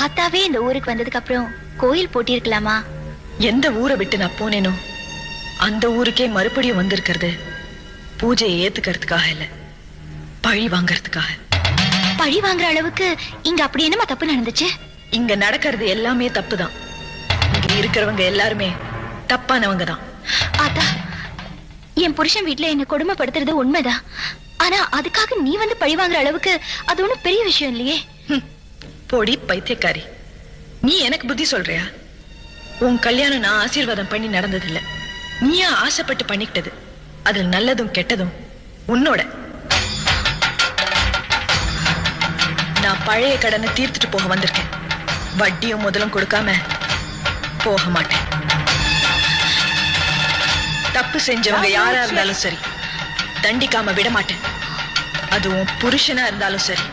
ஆத்தாவே இந்த ஊருக்கு வந்ததுக்கு அப்புறம் கோயில் போட்டி இருக்கலாமா? எந்த ஊரை விட்டு நான் போனேனோ அந்த ஊருக்கே மறுபடியும் வந்திருக்கிறது பூஜையை ஏத்துக்கிறதுக்காக இல்ல, பழி வாங்கறதுக்காக. பழி வாங்குற அளவுக்கு இங்க அப்படி என்னமா தப்பு நடந்துச்சு? இங்க நடக்கிறது எல்லாமே தப்புதான். இங்க இருக்கிறவங்க எல்லாருமே தப்பானவங்க தான். ஆத்தா, என் புருஷன் வீட்டுல என்ன கொடுமைப்படுத்துறது உண்மைதான். ஆனா அதுக்காக நீ வந்து பழி வாங்குற அளவுக்கு அது ஒண்ணும் பெரிய விஷயம் இல்லையே. போடி பைத்தியக்காரி, நீ எனக்கு புத்தி சொல்றியா? உன் கல்யாணம் நான் ஆசீர்வாதம் பண்ணி நடந்ததில்லை, நீயா ஆசைப்பட்டு பண்ணிக்கிட்டது. அது நல்லதும் கெட்டதும் உன்னோட. நான் பழைய கடனை தீர்த்துட்டு போக வந்திருக்கேன். வட்டியும் முதலும் கொடுக்காம போக மாட்டேன். தப்பு செஞ்சவங்க யாரா இருந்தாலும் சரி, தண்டிக்காம விட மாட்டேன். அது உன் புருஷனா இருந்தாலும் சரி.